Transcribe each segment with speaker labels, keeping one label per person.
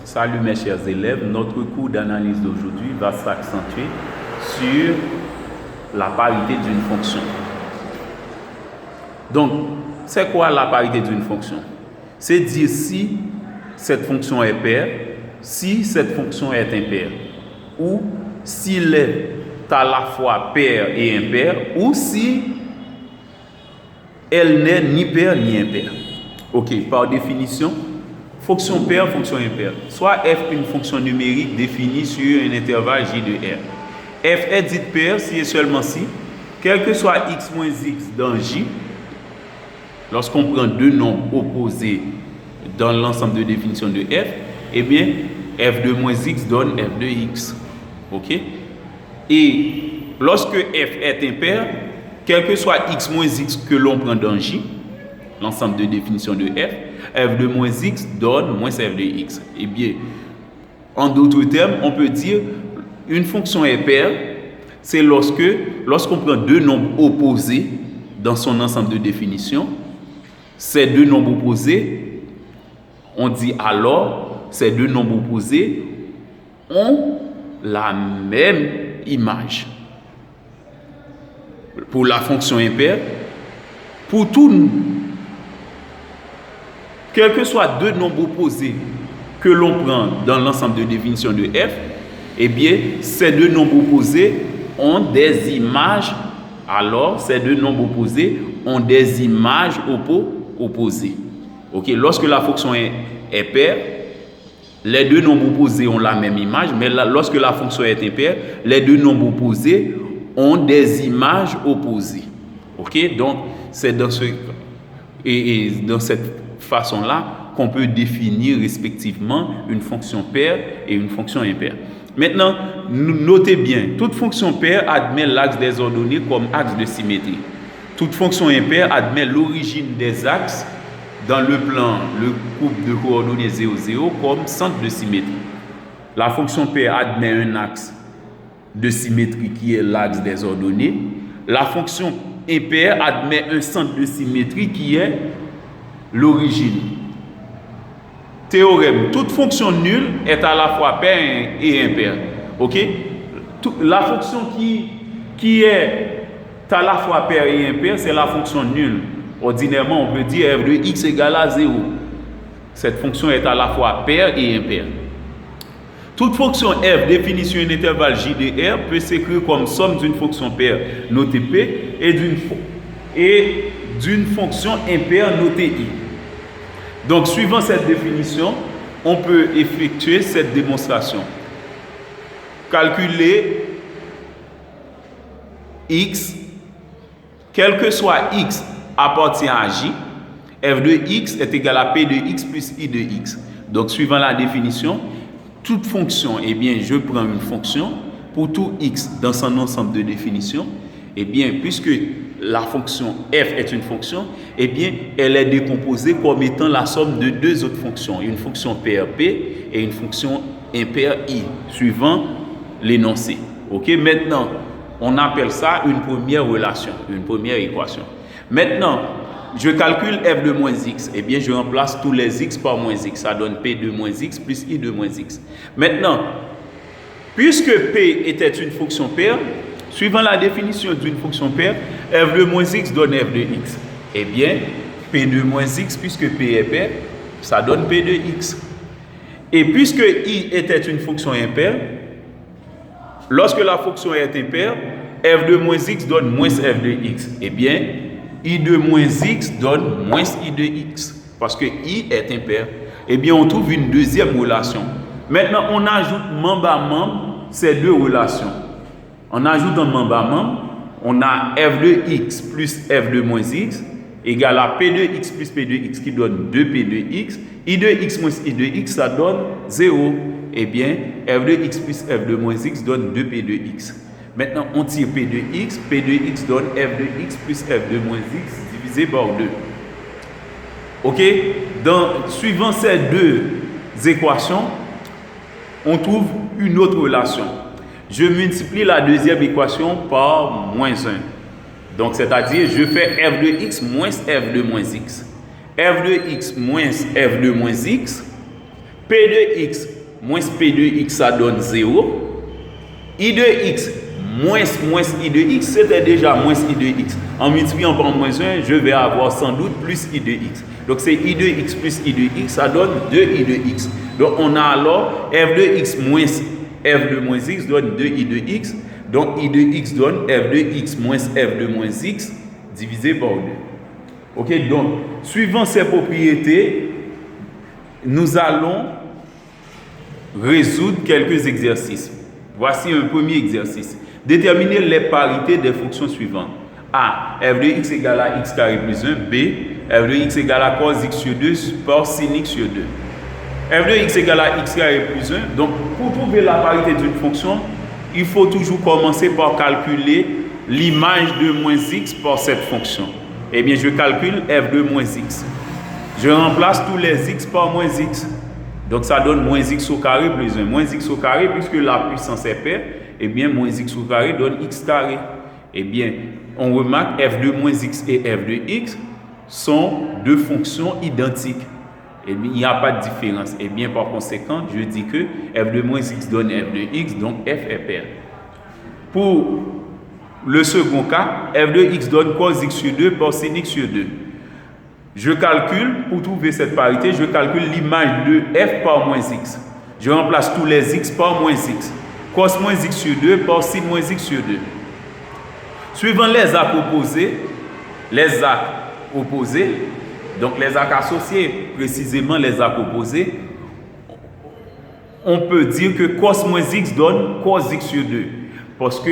Speaker 1: Salut mes chers élèves, notre cours d'analyse d'aujourd'hui va s'accentuer sur la parité d'une fonction. Donc, c'est quoi la parité d'une fonction? C'est dire si cette fonction est paire, si cette fonction est impaire, ou s'il est à la fois paire et impaire, ou si elle n'est ni paire ni impaire. Ok, par définition, fonction paire, fonction impaire. Soit f une fonction numérique définie sur un intervalle j de r. F est dite paire si et seulement si, quel que soit x moins x dans j, lorsqu'on prend deux nombres opposés dans l'ensemble de définition de f, eh bien, f de moins x donne f de x. Ok? Et lorsque f est impair, quel que soit x moins x que l'on prend dans j, l'ensemble de définition de f, f de moins x donne moins f de x. Eh bien, en d'autres termes, on peut dire une fonction est paire, c'est lorsqu'on prend deux nombres opposés dans son ensemble de définition, ces deux nombres opposés, on dit alors, ces deux nombres opposés ont la même image. Pour la fonction impaire, pour tout, quels que soient deux nombres opposés que l'on prend dans l'ensemble de définition de f, eh bien, ces deux nombres opposés ont des images. Alors, ces deux nombres opposés ont des images opposées. Ok, lorsque la fonction est paire, les deux nombres opposés ont la même image, mais lorsque la fonction est impaire, les deux nombres opposés ont des images opposées. Ok, donc c'est dans dans cette façon-là qu'on peut définir respectivement une fonction paire et une fonction impaire. Maintenant, notez bien, toute fonction paire admet l'axe des ordonnées comme axe de symétrie. Toute fonction impaire admet l'origine des axes dans le plan, le couple de coordonnées 0, 0 comme centre de symétrie. La fonction paire admet un axe de symétrie qui est l'axe des ordonnées. La fonction impaire admet un centre de symétrie qui est l'origine. Théorème, toute fonction nulle est à la fois paire et impaire. Ok? La fonction qui est à la fois paire et impaire, c'est la fonction nulle. Ordinairement, on peut dire f de x égale à 0. Cette fonction est à la fois paire et impaire. Toute fonction f définie sur un intervalle j de r peut s'écrire comme somme d'une fonction paire notée p et d'une fonction impaire notée i. Donc, suivant cette définition, on peut effectuer cette démonstration. Calculer x, quel que soit x appartient à j, f de x est égal à p de x plus i de x. Donc, suivant la définition, toute fonction, eh bien, je prends une fonction pour tout x dans son ensemble de définition, eh bien, puisque la fonction f est une fonction, eh bien, elle est décomposée comme étant la somme de deux autres fonctions, une fonction paire p et une fonction impaire i, suivant l'énoncé. Ok, maintenant, on appelle ça une première relation, une première équation. Maintenant, je calcule f de moins x, eh bien, je remplace tous les x par moins x, ça donne p de moins x plus i de moins x. Maintenant, puisque p était une fonction paire, suivant la définition d'une fonction paire, f de moins x donne f de x. Eh bien, p de moins x, puisque p est paire, ça donne p de x. Et puisque i était une fonction impaire, lorsque la fonction est impaire, f de moins x donne moins f de x. Eh bien, i de moins x donne moins i de x, parce que i est impaire. Eh bien, on trouve une deuxième relation. Maintenant, on ajoute membre à membre ces deux relations. En ajoutant membre à membre, on a f de x plus f de moins x égale à p de x plus p de x qui donne 2p de x. I de x moins i de x, ça donne 0. Eh bien, f de x plus f de moins x donne 2p de x. Maintenant, on tire p de x donne f de x plus f de moins x divisé par 2. Ok? Suivant ces deux équations, on trouve une autre relation. Je multiplie la deuxième équation par moins 1. Donc, c'est-à-dire, je fais f de x moins f de moins x. F de x moins f de moins x P de x moins P de x, ça donne 0. I de x moins I de x, c'était déjà moins I de x. En multipliant par moins 1, je vais avoir sans doute plus I de x. Donc c'est I de x plus I de x, ça donne 2I de x. Donc on a alors f de x moins f de moins x donne 2I de x. Donc I de x donne f de x moins f de moins x divisé par 2. Ok, donc suivant ces propriétés, nous allons résoudre quelques exercices. Voici un premier exercice. Déterminer les parités des fonctions suivantes. A. F de x égale à x carré plus 1. B. F de x égale à cos x sur 2 par sin x sur 2. F de x égale à x carré plus 1. Donc, pour trouver la parité d'une fonction, il faut toujours commencer par calculer l'image de moins x par cette fonction. Eh bien, je calcule f de moins x. Je remplace tous les x par moins x. Donc, ça donne moins x au carré plus 1. Moins x au carré, puisque la puissance est paire, eh bien, moins x au carré donne x carré. Eh bien, on remarque f de moins x et f de x sont deux fonctions identiques. Eh bien, il n'y a pas de différence. Eh bien, par conséquent, je dis que f de moins x donne f de x, donc f est paire. Pour le second cas, f de x donne cos x sur 2 par sin x sur 2. Je calcule, pour trouver cette parité, je calcule l'image de f par moins x. Je remplace tous les x par moins x. Cos moins x sur 2 par sin moins x sur 2. Suivant les arcs opposés, donc les arcs associés, précisément les arcs opposés, on peut dire que cos moins x donne cos x sur 2. Parce que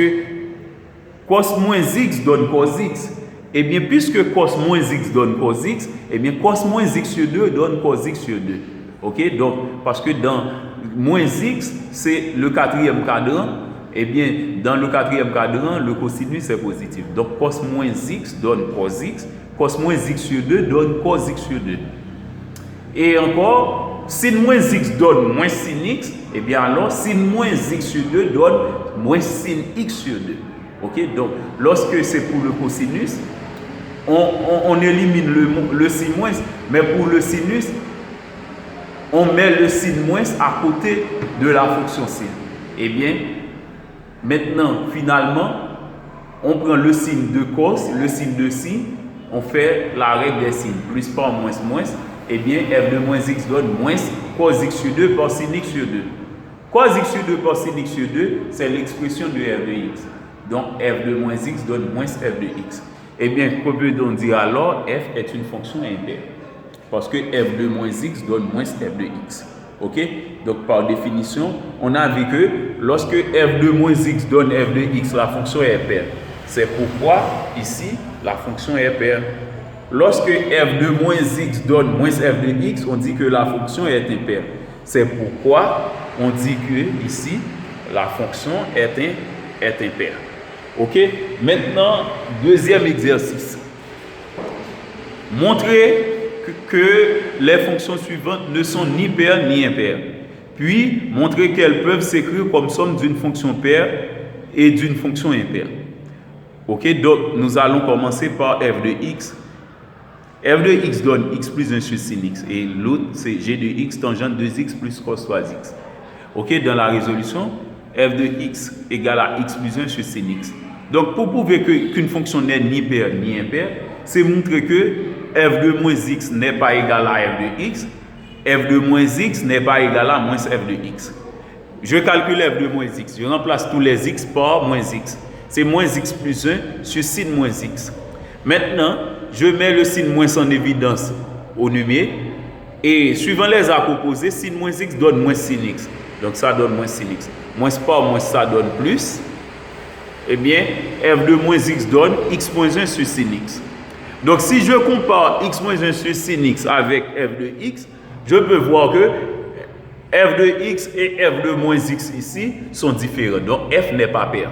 Speaker 1: cos moins x donne cos x. Et bien, puisque cos moins x donne cos x, et bien cos moins x sur 2 donne cos x sur 2. Ok? Donc, parce que dans moins x, c'est le quatrième cadran. Eh bien, dans le quatrième cadran, le cosinus est positif. Donc, cos moins x donne cos x. Cos moins x sur 2 donne cos x sur 2. Et encore, sin moins x donne moins sin x. Eh bien, alors, sin moins x sur 2 donne moins sin x sur 2. Ok? Donc, lorsque c'est pour le cosinus, on élimine le sin moins. Mais pour le sinus, on met le sin moins à côté de la fonction sin. Eh bien, maintenant, finalement, on prend le signe de cos, le signe de sin, on fait la règle des signes, plus par moins moins, et bien f de moins x donne moins cos x sur 2 par sin x sur 2. Cos x sur 2 par sin x sur 2, c'est l'expression de f de x. Donc f de moins x donne moins f de x. Eh bien, qu'on peut donc dire alors, f est une fonction impaire. Parce que f de moins x donne moins f de x. Ok? Donc, par définition, on a vu que lorsque f de moins x donne f de x, la fonction est paire. C'est pourquoi, ici, la fonction est paire. Lorsque f de moins x donne moins f de x, on dit que la fonction est impaire. C'est pourquoi on dit que, ici, la fonction est impaire. Ok? Maintenant, deuxième exercice. Montrer que les fonctions suivantes ne sont ni paires ni impaires. Puis, montrer qu'elles peuvent s'écrire comme somme d'une fonction paire et d'une fonction impaire. Ok, donc nous allons commencer par f de x. F de x donne x plus 1 sur sin x. Et l'autre, c'est g de x tangente 2x plus cos 3x. Ok, dans la résolution, f de x égale à x plus 1 sur sin x. Donc, pour prouver qu'une fonction n'est ni paire ni impaire, c'est montrer que f de moins x n'est pas égal à f de x, f de moins x n'est pas égal à moins f de x. Je calcule f de moins x, je remplace tous les x par moins x. C'est moins x plus 1 sur sin moins x. Maintenant, je mets le sin moins en évidence au numéraire, et suivant les arcs opposés, sin moins x donne moins sin x. Donc ça donne moins sin x. Moins par moins, ça donne plus. Eh bien, f de moins x donne x moins 1 sur sin x. Donc, si je compare x moins 1 sur sin x avec f de x, je peux voir que f de x et f de moins x ici sont différents. Donc, f n'est pas paire.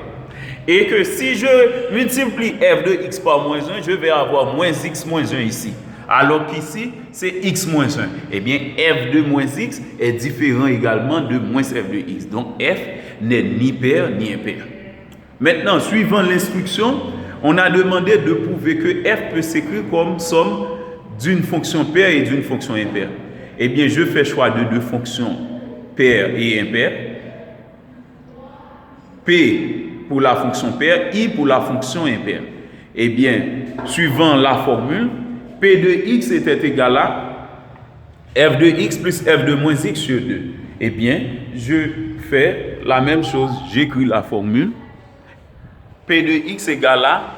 Speaker 1: Et que si je multiplie f de x par moins 1, je vais avoir moins x moins 1 ici. Alors qu'ici, c'est x moins 1. Eh bien, f de moins x est différent également de moins f de x. Donc, f n'est ni paire ni impaire. Maintenant, suivant l'instruction, on a demandé de prouver que f peut s'écrire comme somme d'une fonction paire et d'une fonction impaire. eh bien, je fais choix de deux fonctions paires et impaires. P pour la fonction paire, I pour la fonction impaire. Eh bien, suivant la formule, P de x était égal à f de x plus f de moins x sur 2. Eh bien, je fais la même chose. J'écris la formule. P de x égale à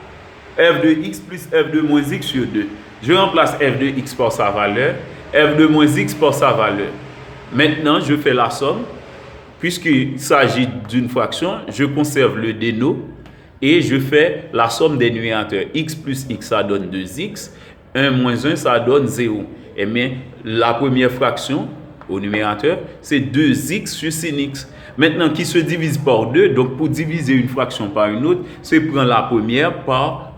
Speaker 1: f de x plus f de moins x sur 2. Je remplace f de x par sa valeur, f de moins x par sa valeur. Maintenant, je fais la somme. Puisqu'il s'agit d'une fraction, je conserve le déno et je fais la somme des numérateurs. X plus x, ça donne 2x. 1 moins 1, ça donne 0. Et bien, la première fraction au numérateur, c'est 2x sur sin x. Maintenant, qui se divise par 2, donc pour diviser une fraction par une autre, c'est prendre la première par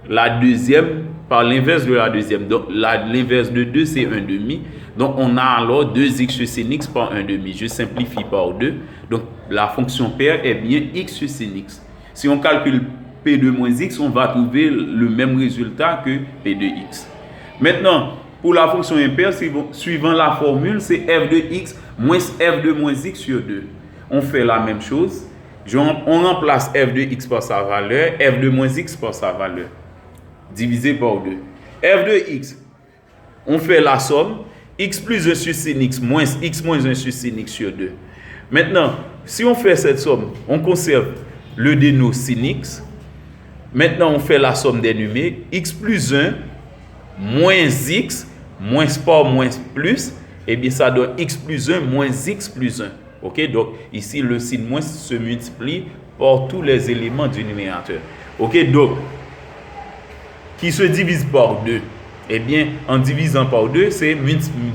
Speaker 1: la deuxième, par l'inverse de la deuxième. Donc, l'inverse de 2, c'est 1 demi. Donc, on a alors 2x sur sin x par 1 demi. Je simplifie par 2. Donc, la fonction paire est bien x sur sin x. Si on calcule p de moins x, on va trouver le même résultat que p de x. Maintenant, pour la fonction impaire, suivant la formule, c'est f de x moins f de moins x sur 2. On fait la même chose. On remplace f de x par sa valeur, f de moins x par sa valeur. Divisé par 2. f de x, on fait la somme. X plus 1 sur sin x moins x moins 1 sur sin x sur 2. Maintenant, si on fait cette somme, on conserve le déno sin x. Maintenant, on fait la somme des numériques. X plus 1 moins x, moins par moins plus, et bien ça donne x plus 1 moins x plus 1. Ok, donc ici le sin moins se multiplie par tous les éléments du numérateur. Ok, donc qui se divise par 2. Eh bien, en divisant par 2, c'est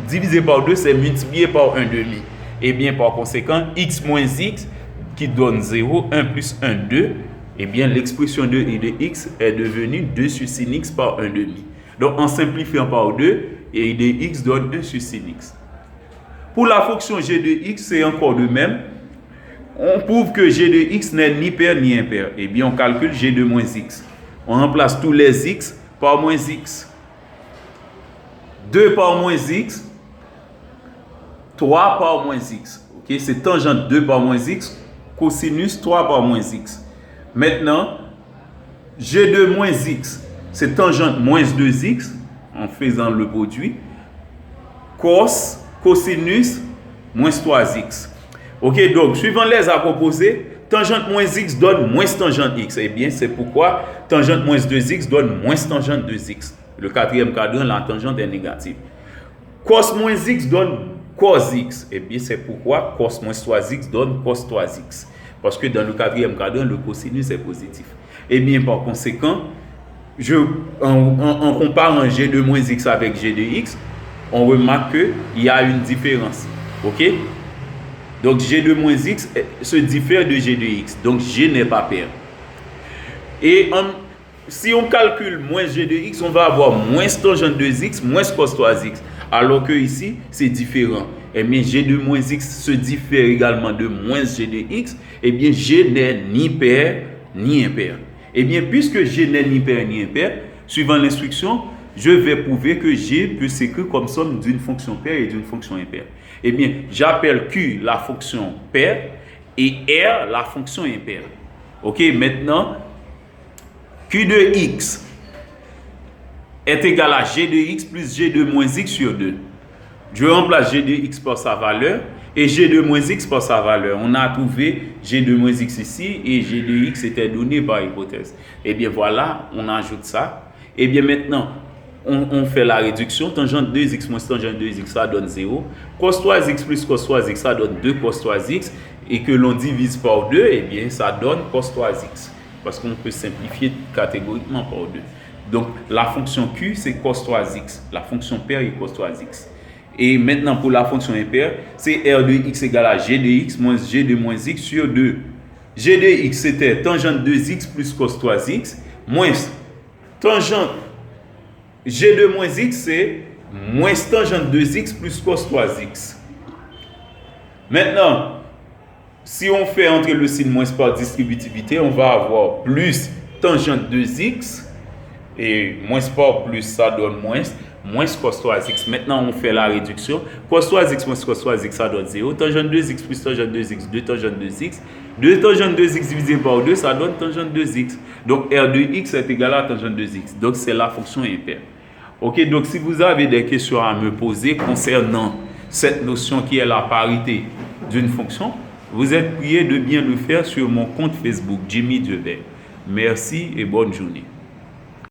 Speaker 1: divisé par 2, c'est multiplié par 1 demi. Eh bien, par conséquent, x moins x qui donne 0, 1 plus 1, 2. Eh bien, l'expression de i de x est devenue 2 sur sin x par 1 demi. Donc, en simplifiant par 2, i de x donne 1 sur sin x. Pour la fonction g de x, c'est encore de même. On prouve que g de x n'est ni pair ni impair. Eh bien, on calcule g de moins x. On remplace tous les x par moins x. 2 par moins x, 3 par moins x. Okay? C'est tangente 2 par moins x, cosinus 3 par moins x. Maintenant, g de moins x, c'est tangente moins 2x, en faisant le produit, cos, cosinus, moins 3x. Ok, donc, suivant les à composer, tangente moins x donne moins tangente x. Eh bien, c'est pourquoi tangente moins 2x donne moins tangente 2x. Le quatrième cadran, la tangente est négative. Cos moins x donne cos x. Eh bien, c'est pourquoi cos moins 3x donne cos 3x. Parce que dans le quatrième cadran, le cosinus est positif. Eh bien, par conséquent, en comparant g de moins x avec g de x, on remarque qu'il y a une différence. Ok? Donc, g de moins x se diffère de g de x. Donc, g n'est pas pair. Et si on calcule moins g de x, on va avoir moins tangente 2x, moins cos 3x. Alors que ici, c'est différent. Eh bien, g de moins x se diffère également de moins g de x. Eh bien, g n'est ni pair ni impair. Eh bien, puisque g n'est ni pair ni impair, suivant l'instruction, je vais prouver que g peut s'écrire comme somme d'une fonction paire et d'une fonction impaire. Eh bien, j'appelle q la fonction paire et r la fonction impaire. Ok, maintenant, q de x est égal à g de x plus g de moins x sur 2. Je remplace g de x par sa valeur et g de moins x par sa valeur. On a trouvé g de moins x ici et g de x était donné par hypothèse. Et bien voilà, on ajoute ça. Et bien maintenant, on fait la réduction. Tangente 2x moins tangente 2x, ça donne 0. Cos 3x plus cos 3x, ça donne 2 cos 3x. Et que l'on divise par 2, et bien ça donne cos 3x. Parce qu'on peut simplifier catégoriquement par 2. Donc, la fonction Q, c'est cos 3x. La fonction paire est cos 3x. Et maintenant, pour la fonction impaire, c'est R de x égale à G de x moins G de moins x sur 2. G de x, c'était tangente 2x plus cos 3x, moins tangente G de moins x, c'est moins tangente 2x plus cos 3x. Maintenant, si on fait entrer le signe moins par distributivité, on va avoir plus tangente 2x. Et moins par plus, ça donne moins. moins cos 3x. Maintenant, on fait la réduction. Cos 3x moins cos 3x, ça donne 0. Tangente 2x plus tangente 2x, 2 tangente 2x. 2 tangente 2x divisé par 2, ça donne tangente 2x. Donc, R de x est égal à tangente 2x. Donc, c'est la fonction impaire. Ok, donc si vous avez des questions à me poser concernant cette notion qui est la parité d'une fonction, vous êtes prié de bien le faire sur mon compte Facebook, Jimmy Dieuvel. Merci et bonne journée.